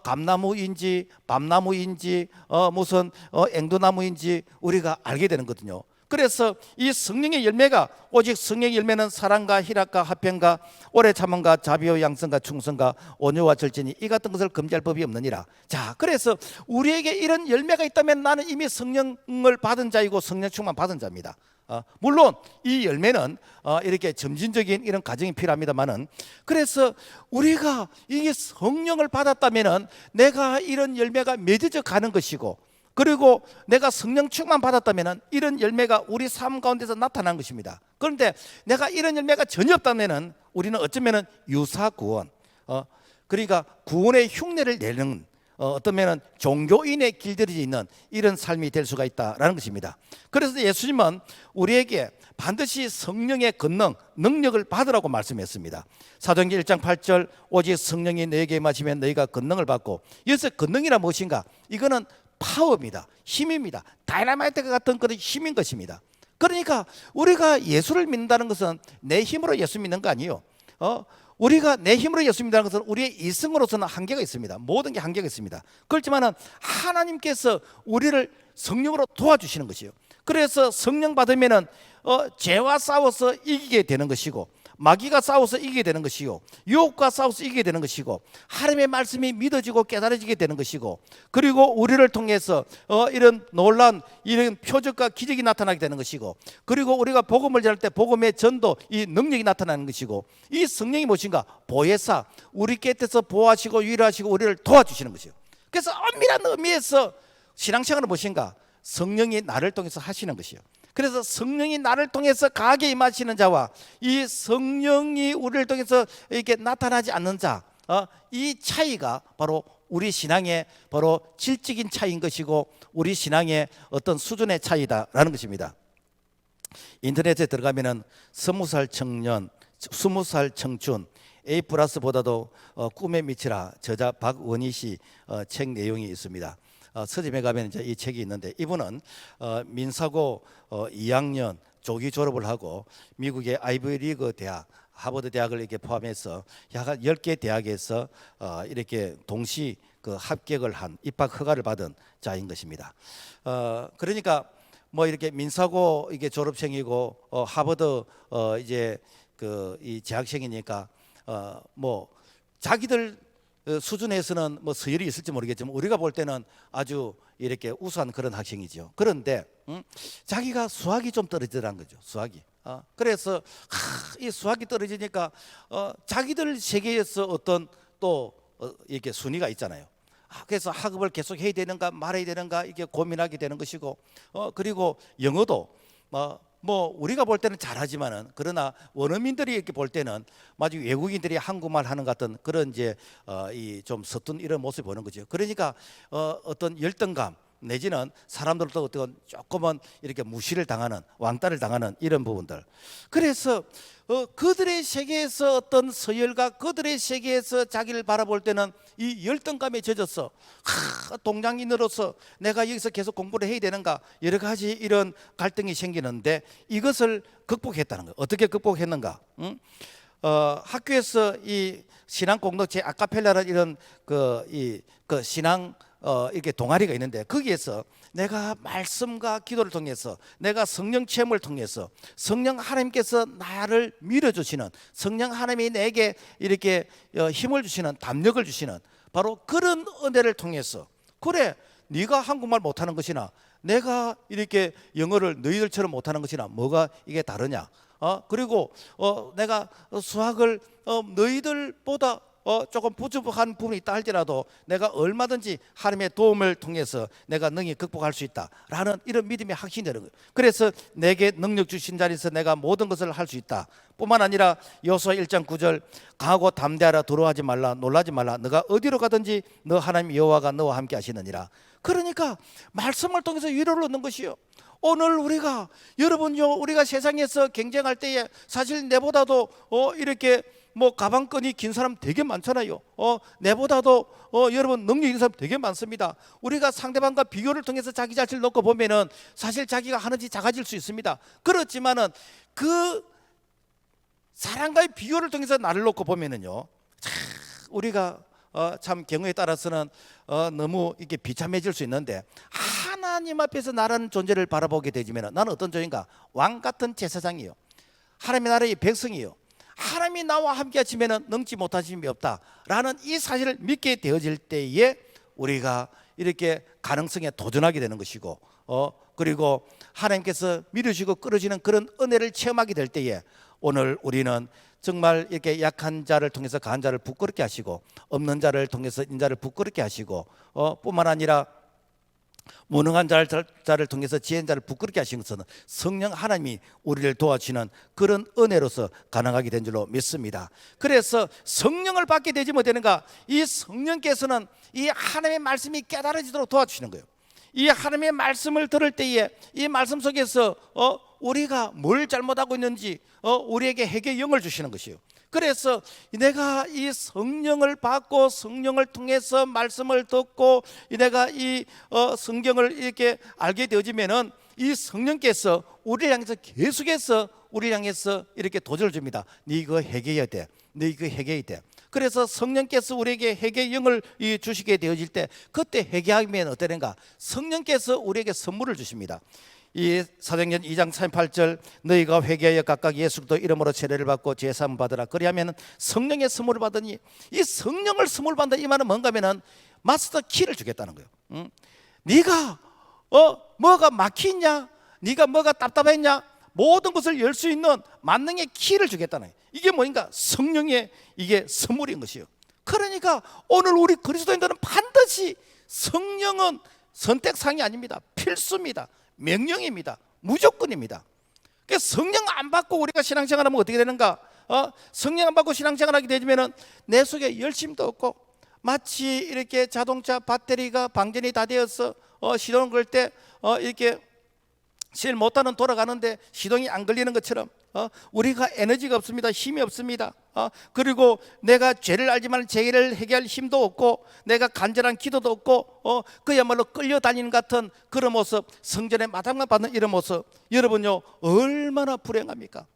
감나무인지 밤나무인지 무슨 앵두나무인지 우리가 알게 되는 거거든요. 그래서 이 성령의 열매가 오직 성령의 열매는 사랑과 희락과 화평과 오래 참음과 자비와 양성과 충성과 온유와 절제니 이 같은 것을 금지할 법이 없느니라. 자, 그래서 우리에게 이런 열매가 있다면 나는 이미 성령을 받은 자이고 성령 충만 받은 자입니다. 물론 이 열매는 이렇게 점진적인 이런 과정이 필요합니다만은, 그래서 우리가 이게 성령을 받았다면은 내가 이런 열매가 맺어져 가는 것이고, 그리고 내가 성령 충만 받았다면은 이런 열매가 우리 삶 가운데서 나타난 것입니다. 그런데 내가 이런 열매가 전혀 없다면은 우리는 어쩌면은 유사구원, 그러니까 구원의 흉내를 내는 어떤 면은 종교인의 길들이 있는 이런 삶이 될 수가 있다라는 것입니다. 그래서 예수님은 우리에게 반드시 성령의 권능, 능력을 받으라고 말씀했습니다. 사도행전 1장 8절 오직 성령이 너에게 임하시면 너희가 권능을 받고, 여기서 권능이란 무엇인가? 이거는 파워입니다. 힘입니다. 다이나마이트 같은 그런 힘인 것입니다. 그러니까 우리가 예수를 믿는다는 것은 내 힘으로 예수 믿는 거 아니에요. 우리가 내 힘으로 예수 믿는다는 것은 우리의 이성으로서는 한계가 있습니다. 모든 게 한계가 있습니다. 그렇지만은 하나님께서 우리를 성령으로 도와주시는 것이에요. 그래서 성령 받으면은 죄와 싸워서 이기게 되는 것이고, 마귀가 싸워서 이기게 되는 것이요, 유혹과 싸워서 이기게 되는 것이고, 하나님의 말씀이 믿어지고 깨달아지게 되는 것이고, 그리고 우리를 통해서 이런 놀란 이런 표적과 기적이 나타나게 되는 것이고, 그리고 우리가 복음을 전할 때 복음의 전도 이 능력이 나타나는 것이고, 이 성령이 무엇인가? 보혜사, 우리 곁에서 보호하시고 위로하시고 우리를 도와주시는 것이요. 그래서 엄밀한 의미에서 신앙생활은 무엇인가? 성령이 나를 통해서 하시는 것이요. 그래서 성령이 나를 통해서 강하게 임하시는 자와 이 성령이 우리를 통해서 이렇게 나타나지 않는 자, 이 차이가 바로 우리 신앙의 바로 질적인 차이인 것이고, 우리 신앙의 어떤 수준의 차이다라는 것입니다. 인터넷에 들어가면은 20살 청년, 20살 청춘, A+보다도 꿈에 미치라, 저자 박원희 씨 책 내용이 있습니다. 서점에 가면 이제 이 책이 있는데, 이분은 민사고 2학년 조기 졸업을 하고 미국의 아이비리그 대학, 하버드 대학을 이렇게 포함해서 약 10개 대학에서 이렇게 동시 그 합격을 한 입학 허가를 받은 자인 것입니다. 그러니까 뭐 이렇게 민사고 이게 졸업생이고 하버드 이제 그 이 재학생이니까 뭐 자기들 수준에서는 뭐 서열이 있을지 모르겠지만 우리가 볼 때는 아주 이렇게 우수한 그런 학생이죠. 그런데 자기가 수학이 좀 떨어지더란 거죠. 수학이. 그래서 이 수학이 떨어지니까 자기들 세계에서 어떤 또 이렇게 순위가 있잖아요. 그래서 학업을 계속 해야 되는가 말아야 되는가 이게 고민하게 되는 것이고, 그리고 영어도 뭐 우리가 볼 때는 잘하지만은, 그러나 원어민들이 이렇게 볼 때는 마치 외국인들이 한국말 하는 같은 그런 이제 이 좀 서툰 이런 모습을 보는 거죠. 그러니까 어떤 열등감 내지는 사람들도 어떤 조금은 이렇게 무시를 당하는, 왕따를 당하는 이런 부분들. 그래서 그들의 세계에서 어떤 서열과 그들의 세계에서 자기를 바라볼 때는 이 열등감에 젖어서 동양인으로서 내가 여기서 계속 공부를 해야 되는가, 여러 가지 이런 갈등이 생기는데, 이것을 극복했다는 거예요. 어떻게 극복했는가? 학교에서 이 신앙 공동체 아카펠라라는 이런 그 신앙 이렇게 동아리가 있는데, 거기에서 내가 말씀과 기도를 통해서, 내가 성령 체험을 통해서 성령 하나님께서 나를 밀어주시는, 성령 하나님이 내게 이렇게 힘을 주시는, 담력을 주시는 바로 그런 은혜를 통해서, 그래 네가 한국말 못하는 것이나 내가 이렇게 영어를 너희들처럼 못하는 것이나 뭐가 이게 다르냐? 그리고 내가 수학을 너희들보다 조금 부족한 부분이 있다 할지라도 내가 얼마든지 하나님의 도움을 통해서 내가 능히 극복할 수 있다라는 이런 믿음의 확신이 되는 거예요. 그래서 내게 능력 주신 자리에서 내가 모든 것을 할 수 있다 뿐만 아니라 여호수아 1장 9절 강하고 담대하라, 두려워하지 말라, 놀라지 말라, 너가 어디로 가든지 너 하나님 여호와가 너와 함께 하시느니라. 그러니까 말씀을 통해서 위로를 얻는 것이요. 오늘 우리가, 여러분요, 우리가 세상에서 경쟁할 때에 사실 내보다도 이렇게 뭐 가방끈이 긴 사람 되게 많잖아요. 내보다도 여러분 능력 있는 사람 되게 많습니다. 우리가 상대방과 비교를 통해서 자기 자신을 놓고 보면은 사실 자기가 하는지 작아질 수 있습니다. 그렇지만은 그 사람과의 비교를 통해서 나를 놓고 보면은요, 참 우리가 참 경우에 따라서는 너무 이렇게 비참해질 수 있는데, 하나님 앞에서 나라는 존재를 바라보게 되지면 나는 어떤 존재인가? 왕 같은 제사장이요, 하나님의 나라의 백성이요, 하나님이 나와 함께 하시면 능치 못하심이 없다라는 이 사실을 믿게 되어질 때에 우리가 이렇게 가능성에 도전하게 되는 것이고, 그리고 하나님께서 밀어주시고 끌어주는 그런 은혜를 체험하게 될 때에 오늘 우리는 정말 이렇게 약한 자를 통해서 강한 자를 부끄럽게 하시고, 없는 자를 통해서 인자를 부끄럽게 하시고, 뿐만 아니라 무능한 자를 통해서 지혜인 자를 부끄럽게 하신 것은 성령 하나님이 우리를 도와주시는 그런 은혜로서 가능하게 된 줄로 믿습니다. 그래서 성령을 받게 되지 못하는가? 이 성령께서는 이 하나님의 말씀이 깨달아지도록 도와주시는 거예요. 이 하나님의 말씀을 들을 때에 이 말씀 속에서 우리가 뭘 잘못하고 있는지 우리에게 회개의 영을 주시는 것이요. 그래서 내가 이 성령을 받고 성령을 통해서 말씀을 듣고 내가 이 성경을 이렇게 알게 되어지면은 이 성령께서 우리를 향해서 계속해서 우리를 향해서 이렇게 도전을 줍니다. 네 이거 회개해야 돼. 네 이거 회개해야 돼. 그래서 성령께서 우리에게 회개의 영을 주시게 되어질 때 그때 회개하면 어떠는가? 성령께서 우리에게 선물을 주십니다. 이 사도행전 2장 38절 너희가 회개하여 각각 예수 그리스도 이름으로 세례를 받고 제사함 받으라. 그리하면 성령의 선물을 받으니, 이 성령을 선물 받는다 이 말은 뭔가 하면은 마스터 키를 주겠다는 거예요. 네가 뭐가 막히냐, 네가 뭐가 답답했냐, 모든 것을 열 수 있는 만능의 키를 주겠다는 거예요. 이게 뭐인가? 성령의 이게 선물인 것이요. 그러니까 오늘 우리 그리스도인들은 반드시 성령은 선택사항이 아닙니다. 필수입니다. 명령입니다. 무조건입니다. 그러니까 성령 안 받고 우리가 신앙생활하면 어떻게 되는가? 성령 안 받고 신앙생활하게 되면 내 속에 열심도 없고, 마치 이렇게 자동차 배터리가 방전이 다 되어서 시동을 걸 때 이렇게 실 못하는 돌아가는데 시동이 안 걸리는 것처럼 우리가 에너지가 없습니다. 힘이 없습니다. 그리고 내가 죄를 알지만 죄를 해결할 힘도 없고, 내가 간절한 기도도 없고, 그야말로 끌려다니는 같은 그런 모습, 성전의 마당만 받는 이런 모습, 여러분요 얼마나 불행합니까?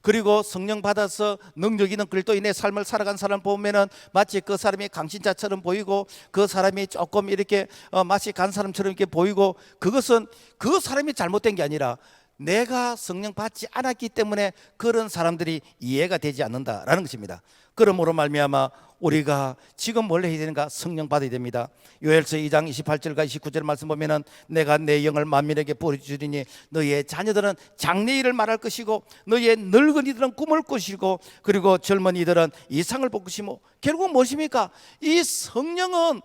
그리고 성령 받아서 능력 있는 그리스도인의 삶을 살아간 사람 보면은 마치 그 사람이 강신자처럼 보이고, 그 사람이 조금 이렇게 마치 간 사람처럼 이렇게 보이고, 그것은 그 사람이 잘못된 게 아니라 내가 성령 받지 않았기 때문에 그런 사람들이 이해가 되지 않는다라는 것입니다. 그러므로 말미암아 우리가 지금 뭘 해야 되는가? 성령 받아야 됩니다. 요엘서 2장 28절과 29절 말씀 보면은 내가 내 영을 만민에게 부어주리니 너희의 자녀들은 장래일을 말할 것이고 너희의 늙은이들은 꿈을 꾸시고 그리고 젊은이들은 이상을 볼 것이고, 결국 무엇입니까? 이 성령은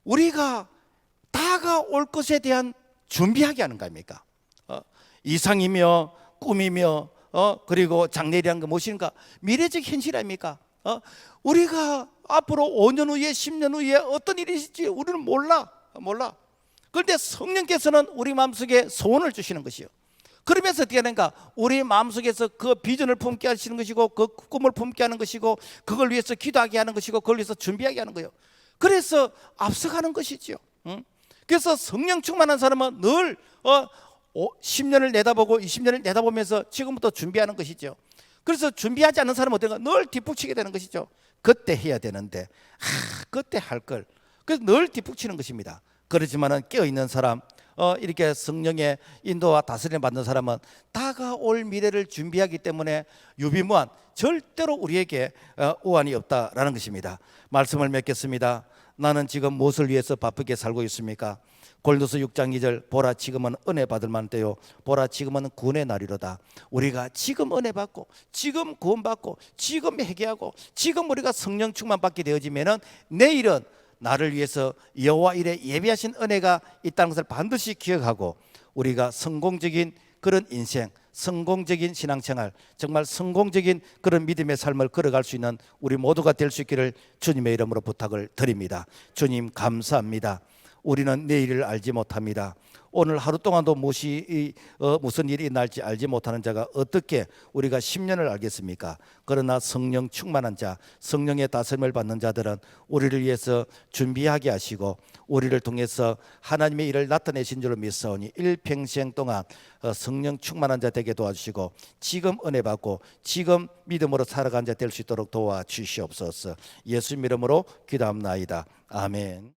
우리가 다가올 것에 대한 준비하게 하는 거 아닙니까? 이상이며 꿈이며 그리고 장래라는 게 무엇인가? 미래적 현실 아닙니까? 우리가 앞으로 5년 후에 10년 후에 어떤 일이 있을지 우리는 몰라. 그런데 성령께서는 우리 마음속에 소원을 주시는 것이요. 그러면서 어떻게 하는가? 우리 마음속에서 그 비전을 품게 하시는 것이고, 그 꿈을 품게 하는 것이고, 그걸 위해서 기도하게 하는 것이고, 그걸 위해서 준비하게 하는 거예요. 그래서 앞서가는 것이죠. 그래서 성령 충만한 사람은 늘 10년을 내다보고 20년을 내다보면서 지금부터 준비하는 것이죠. 그래서 준비하지 않는 사람은 어떤가? 늘 뒷북치게 되는 것이죠. 그때 해야 되는데 그때 할 걸. 그래서 늘 뒷북치는 것입니다. 그렇지만은 깨어있는 사람, 이렇게 성령의 인도와 다스림 받는 사람은 다가올 미래를 준비하기 때문에 유비무한, 절대로 우리에게 오한이 없다라는 것입니다. 말씀을 맺겠습니다. 나는 지금 무엇을 위해서 바쁘게 살고 있습니까? 고린도서 6장 2절 보라 지금은 은혜 받을 만한 때요 보라 지금은 구원의 날이로다. 우리가 지금 은혜 받고 지금 구원 받고 지금 회개하고 지금 우리가 성령 충만 받게 되어지면은 내일은 나를 위해서 여호와 일에 예비하신 은혜가 있다는 것을 반드시 기억하고, 우리가 성공적인 그런 인생, 성공적인 신앙생활, 정말 성공적인 그런 믿음의 삶을 걸어갈 수 있는 우리 모두가 될 수 있기를 주님의 이름으로 부탁을 드립니다. 주님 감사합니다. 우리는 내일을 알지 못합니다. 오늘 하루 동안도 무슨 일이 날지 알지 못하는 자가 어떻게 우리가 10년을 알겠습니까? 그러나 성령 충만한 자, 성령의 다스림을 받는 자들은 우리를 위해서 준비하게 하시고 우리를 통해서 하나님의 일을 나타내신 줄로 믿사오니 일평생 동안 성령 충만한 자 되게 도와주시고 지금 은혜 받고 지금 믿음으로 살아간 자 될 수 있도록 도와주시옵소서. 예수 이름으로 기도합나이다. 아멘.